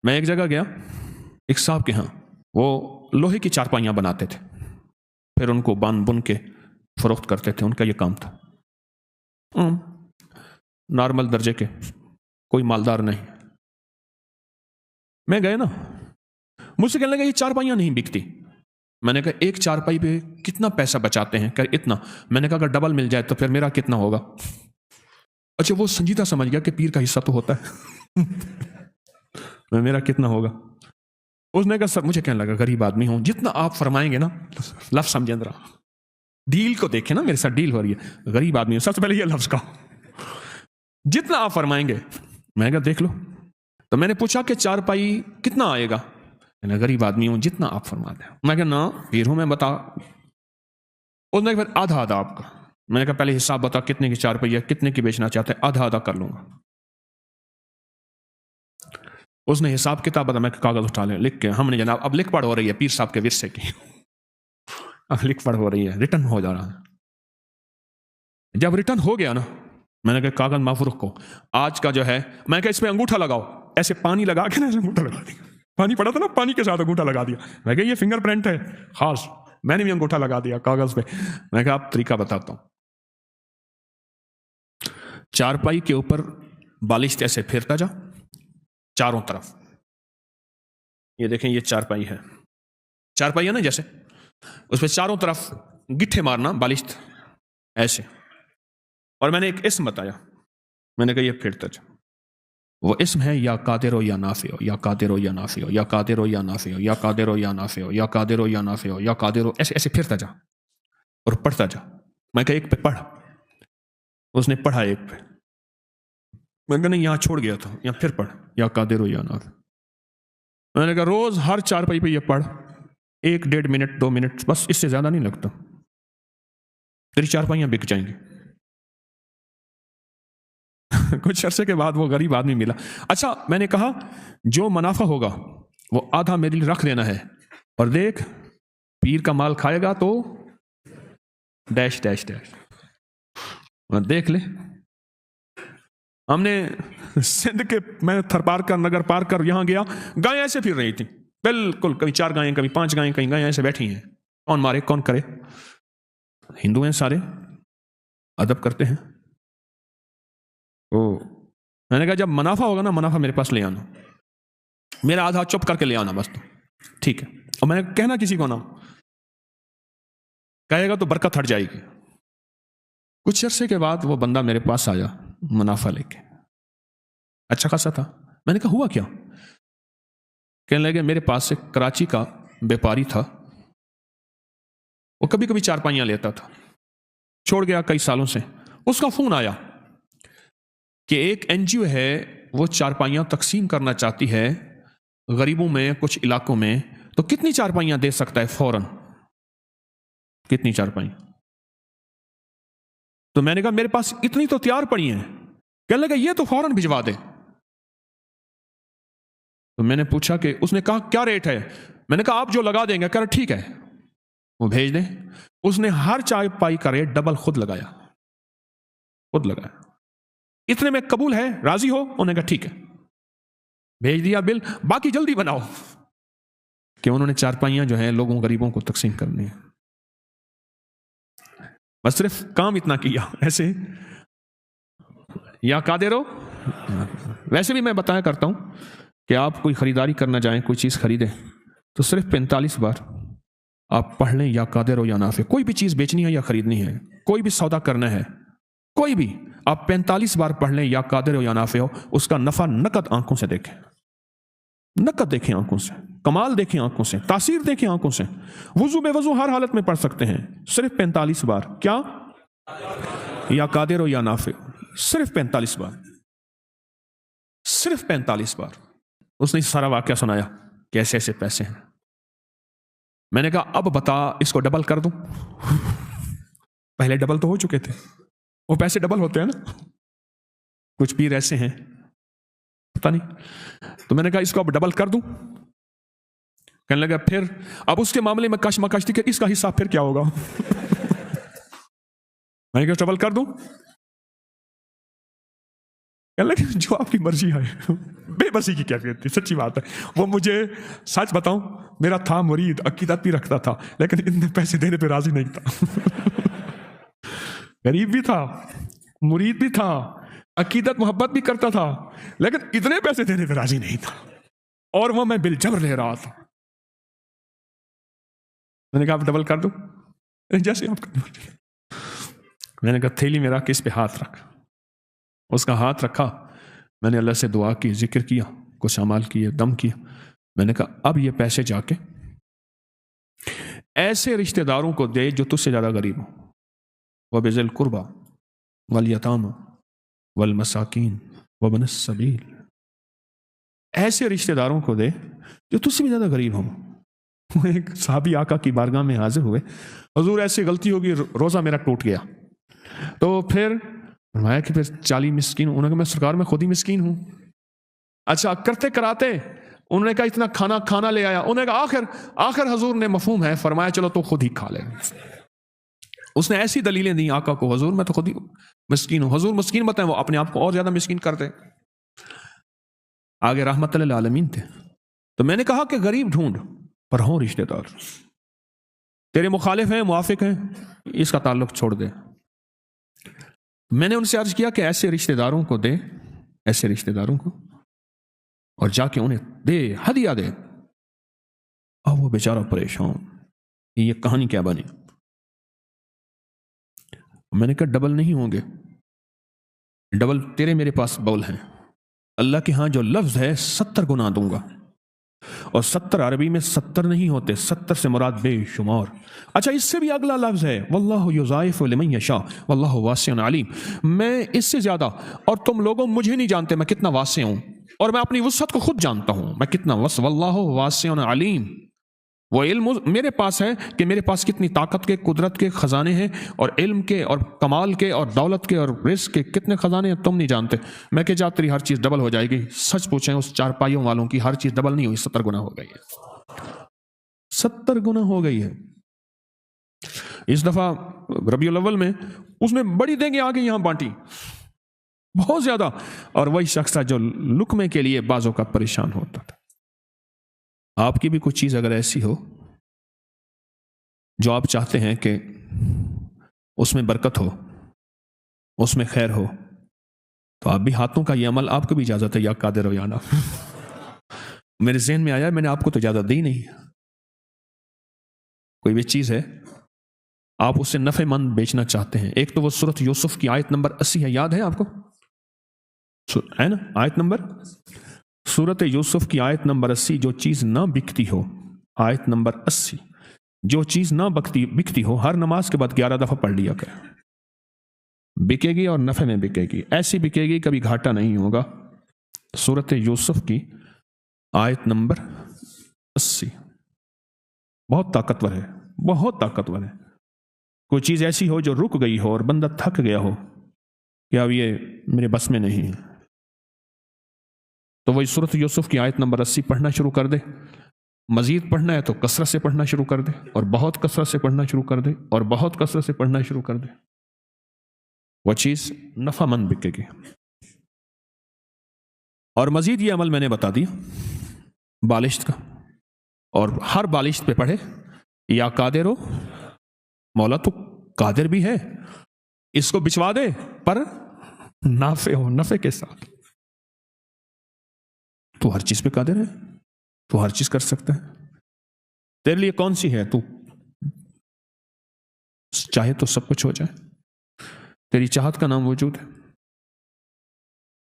میں ایک جگہ گیا ایک صاحب کے ہاں، وہ لوہے کی چارپائیاں بناتے تھے، پھر ان کو بن کے فروخت کرتے تھے، ان کا یہ کام تھا، نارمل درجے کے، کوئی مالدار نہیں۔ میں گئے نا، مجھ سے کہنے لگا یہ چارپائیاں نہیں بکتی۔ میں نے کہا ایک چارپائی پہ کتنا پیسہ بچاتے ہیں؟ کہ اتنا۔ میں نے کہا اگر ڈبل مل جائے تو پھر میرا کتنا ہوگا؟ اچھا وہ سنجیدہ سمجھ گیا کہ پیر کا حصہ تو ہوتا ہے میرا کتنا ہوگا؟ اس نے کہا سر، مجھے کہنے لگا غریب آدمی ہوں، جتنا آپ فرمائیں گے نا، لفظ سمجھیں ذرا، ڈیل کو دیکھیں نا، میرے ساتھ ڈیل ہو رہی ہے، غریب آدمی ہوں، سب سے پہلے یہ لفظ کا جتنا آپ فرمائیں گے۔ میں نے کہا دیکھ لو۔ تو میں نے پوچھا کہ چارپائی کتنا آئے گا؟ میں غریب آدمی ہوں، جتنا آپ فرما دیں۔ میں کہا نا پیر ہوں میں، بتا۔ اس نے پھر آدھا آدھا آپ کا۔ میں نے کہا پہلے حساب بتا کتنے کی چارپائی ہے، کتنے کی بیچنا چاہتے ہیں؟ آدھا آدھا کر لوں گا۔ اس نے حساب کتاب بتا، میں کاغذ اٹھا لیں، لکھ کے ہم نے جناب اب لکھ پڑھ ہو رہی ہے پیر صاحب کے ورثے کی اب لکھ پڑھ ہو رہی ہے، ریٹرن ہو جا رہا ہے۔ جب ریٹرن ہو گیا نا، میں نے کہا کاغذ محفوظ رکھو، آج کا جو ہے، میں نے کہا اس پہ انگوٹھا لگاؤ، ایسے پانی لگا کے نا ایسے انگوٹھا لگا دیا، پانی پڑا تھا نا، پانی کے ساتھ انگوٹھا لگا دیا۔ میں کہا یہ فنگر پرنٹ ہے خاص، میں نے بھی انگوٹھا لگا دیا کاغذ پہ۔ میں کہا اب طریقہ بتاتا ہوں۔ چارپائی کے اوپر بالشت ایسے پھیرتا جا چاروں طرف، یہ دیکھیں یہ چارپائی ہے، چارپائی ہے نا جیسے، اس پہ چاروں طرف گٹھے مارنا بالشت ایسے۔ اور میں نے ایک اسم بتایا، میں نے کہا یہ پھیرتا جا، وہ اسم ہے یا قادر یا نافع، یا قادر یا نافع، یا قادر یا نافع، یا قادر یا نافع، یا قادر یا نافع، یا قادر، ایسے ایسے پھرتا جا اور پڑھتا جا۔ میں کہا ایک پہ پڑھ۔ اس نے پڑھا ایک پہ، میں نے کہا نہیں یہاں چھوڑ گیا تھا، یہاں پھر پڑھ، یا قادر یا نافع۔ میں نے کہا روز ہر چارپائی پہ یہ پڑھ، 1-1.5 منٹ 2 منٹ، بس اس سے زیادہ نہیں لگتا، تیری چارپائیاں بک جائیں گی۔ کچھ عرصے کے بعد وہ غریب آدمی ملا۔ اچھا میں نے کہا جو منافع ہوگا وہ آدھا میرے لیے رکھ دینا ہے، اور دیکھ پیر کا مال کھائے گا تو ڈیش ڈیش ڈیش، دیکھ لے۔ ہم نے سندھ کے، میں تھر پار کر نگر پار کر یہاں گیا، گائیں ایسے پھر رہی تھی بالکل، کبھی 4 گائیں کبھی 5 گائیں، کہیں گائیں ایسے بیٹھی ہیں، کون مارے کون کرے؟ ہندو ہیں سارے، ادب کرتے ہیں۔ میں نے کہا جب منافع ہوگا نا، منافع میرے پاس لے آنا، میرا آدھا چپ کر کے لے آنا بس، ٹھیک ہے؟ اور میں نے کہنا کسی کو نہ، کہے گا تو برکت ہٹ جائے گی۔ کچھ عرصے کے بعد وہ بندہ میرے پاس آیا منافع لے کے، اچھا خاصا تھا۔ میں نے کہا ہوا کیا؟ کہنے لگے میرے پاس ایک کراچی کا بیپاری تھا، وہ کبھی کبھی چارپائیاں لیتا تھا، چھوڑ گیا کئی سالوں سے۔ اس کا فون آیا کہ ایک NGO ہے، وہ چارپائیاں تقسیم کرنا چاہتی ہے غریبوں میں کچھ علاقوں میں، تو کتنی چارپائیاں دے سکتا ہے فوراً؟ کتنی چارپائیاں؟ تو میں نے کہا میرے پاس اتنی تو تیار پڑی ہیں۔ کہنے لگا یہ تو فوراً بھجوا دے۔ تو میں نے پوچھا کہ، اس نے کہا کیا ریٹ ہے؟ میں نے کہا آپ جو لگا دیں گے۔ کہا ٹھیک ہے وہ بھیج دیں۔ اس نے ہر چارپائی کا ریٹ ڈبل خود لگایا، خود لگایا۔ اتنے میں قبول ہے، راضی ہو؟ انہوں نے کہا ٹھیک ہے، بھیج دیا بل، باقی جلدی بناؤ، کہ انہوں نے چارپائیاں جو ہیں لوگوں غریبوں کو تقسیم کرنی ہے۔ بس صرف کام اتنا کیا ایسے، یا قادر ہو۔ ویسے بھی میں بتایا کرتا ہوں کہ آپ کوئی خریداری کرنا جائیں، کوئی چیز خریدیں تو صرف 45 بار آپ پڑھ لیں یا قادر ہو یا نافع۔ کوئی بھی چیز بیچنی ہے یا خریدنی ہے، کوئی بھی سودا کرنا ہے، کوئی بھی، آپ 45 بار پڑھ لیں یا قادر ہو یا نافع ہو، اس کا نفع نقد آنکھوں سے دیکھیں، نقد دیکھیں آنکھوں سے، کمال دیکھیں آنکھوں سے، تاثیر دیکھیں آنکھوں سے۔ وضو بے وضو ہر حالت میں پڑھ سکتے ہیں، صرف 45 بار۔ کیا؟ یا قادر ہو یا نافع، صرف 45 بار، صرف 45 بار۔ اس نے سارا واقعہ سنایا، کیسے ایسے پیسے ہیں۔ میں نے کہا اب بتا اس کو ڈبل کر دوں؟ پہلے ڈبل تو ہو چکے تھے، وہ پیسے ڈبل ہوتے ہیں نا، کچھ پیر ایسے ہیں پتہ نہیں۔ تو میں نے کہا اس کو اب ڈبل کر دوں؟ کہنے لگا پھر اب اس کے معاملے میں کشمکش تھی کہ اس کا حصہ پھر کیا ہوگا میں نے کہا ڈبل کر دوں؟ کہنے لگے جو آپ کی مرضی ہے. بے بسی کی کیفیت تھی, سچی بات ہے. وہ مجھے سچ بتاؤں, میرا تھا مرید, عقیدت بھی رکھتا تھا, لیکن اتنے پیسے دینے پہ راضی نہیں تھا. غریب بھی تھا, مرید بھی تھا, عقیدت محبت بھی کرتا تھا, لیکن اتنے پیسے دینے پہ راضی نہیں تھا, اور وہ میں بالجبر لے رہا تھا. میں نے کہا آپ ڈبل کر دوں, جیسے آپ کا. میں نے کہا تھیلی میں رکھ کے اس پہ ہاتھ رکھ. اس کا ہاتھ رکھا, میں نے اللہ سے دعا کی, ذکر کیا, کچھ اعمال کیے, دم کیا. میں نے کہا اب یہ پیسے جا کے ایسے رشتہ داروں کو دے جو تجھ سے زیادہ غریب ہوں. وَبِذِي الْقُرْبَى وَالْيَتَامَى وَالْمَسَاكِينِ وَابْنِ السَّبِيلِ, ایسے رشتہ داروں کو دے جو تجھ سے بھی زیادہ غریب ہوں. ایک صحابی آقا کی بارگاہ میں حاضر ہوئے, حضور ایسی غلطی ہوگی, روزہ میرا ٹوٹ گیا. تو پھر فرمایا کہ پھر 40 مسکین. انہوں نے کہا میں سرکار میں خود ہی مسکین ہوں. اچھا کرتے کراتے انہوں نے کہا اتنا کھانا لے آیا. انہوں نے کہا آخر حضور نے مفہوم ہے, فرمایا چلو تو خود ہی کھا لے. اس نے ایسی دلیلیں دی آقا کو, حضور میں تو خود ہی مسکین ہوں. حضور مسکین بتائیں, وہ اپنے آپ کو اور زیادہ مسکین کرتے. آگے رحمت للعالمین تھے. تو میں نے کہا کہ غریب ڈھونڈ پر ہوں رشتہ دار. تیرے مخالف ہیں, موافق ہیں, اس کا تعلق چھوڑ دے. میں نے ان سے عرض کیا کہ ایسے رشتہ داروں کو دے, ایسے رشتہ داروں کو, اور جا کے انہیں دے, ہدیہ دے. اور وہ بیچارہ پریشان, یہ کہانی کیا بنی. میں نے کہا ڈبل نہیں ہوں گے, ڈبل تیرے میرے پاس بول ہیں. اللہ کے ہاں جو لفظ ہے 70 گنا دوں گا, اور 70 عربی میں 70 نہیں ہوتے, 70 سے مراد بے شمار. اچھا اس سے بھی اگلا لفظ ہے واللہ یضاعف لمن یشاء واللہ واسع علیم. میں اس سے زیادہ, اور تم لوگوں مجھے نہیں جانتے میں کتنا واسع ہوں, اور میں اپنی وسعت کو خود جانتا ہوں میں کتنا واللہ واسع علیم. وہ علم میرے پاس ہے کہ میرے پاس کتنی طاقت کے, قدرت کے خزانے ہیں, اور علم کے, اور کمال کے, اور دولت کے, اور رزق کے کتنے خزانے ہیں تم نہیں جانتے. میں کہ جا تیری ہر چیز ڈبل ہو جائے گی. سچ پوچھیں اس چارپائیوں والوں کی ہر چیز ڈبل نہیں ہوئی, 70 گنا ہو گئی ہے. 70 گنا ہو گئی ہے. اس دفعہ ربیع الاول میں اس نے بڑی دیں گے آگے یہاں بانٹی بہت زیادہ, اور وہی شخص تھا جو لقمے کے لیے بعضوں کا پریشان ہوتا تھا. آپ کی بھی کچھ چیز اگر ایسی ہو جو آپ چاہتے ہیں کہ اس میں برکت ہو, اس میں خیر ہو, تو آپ بھی ہاتھوں کا یہ عمل, آپ کو بھی اجازت ہے یا قادر ہو یا نہ. میرے ذہن میں آیا, میں نے آپ کو تو اجازت دی نہیں. کوئی بھی چیز ہے آپ اسے نفع مند بیچنا چاہتے ہیں. ایک تو وہ سورۃ یوسف کی آیت نمبر 80 ہے, یاد ہے آپ کو, ہے نا آیت نمبر, سورۃ یوسف کی آیت نمبر 80, جو چیز نہ بکتی ہو, آیت نمبر 80, جو چیز نہ بکتی ہو ہر نماز کے بعد 11 دفعہ پڑھ لیا کرے. بکے گی اور نفع میں بکے گی, ایسی بکے گی کبھی گھاٹا نہیں ہوگا. سورۃ یوسف کی آیت نمبر 80 بہت طاقتور ہے, بہت طاقتور ہے. کوئی چیز ایسی ہو جو رک گئی ہو اور بندہ تھک گیا ہو کہ اب یہ میرے بس میں نہیں ہے, تو وہی سورۃ یوسف کی آیت نمبر 80 پڑھنا شروع کر دے. مزید پڑھنا ہے تو کثرت سے پڑھنا شروع کر دے, اور بہت کثرت سے پڑھنا شروع کر دے, اور بہت کثرت سے پڑھنا شروع کر دے. وہ چیز نفع مند بکے گی. اور مزید یہ عمل میں نے بتا دیا بالشت کا, اور ہر بالشت پہ پڑھے یا قادر ہو, مولا تو قادر بھی ہے, اس کو بچوا دے پر نافع ہو, نفع کے ساتھ. تو ہر چیز پہ قادر ہے, تو ہر چیز کر سکتا ہے. تیرے لیے کون سی ہے, تو چاہے تو سب کچھ ہو جائے. تیری چاہت کا نام وجود ہے.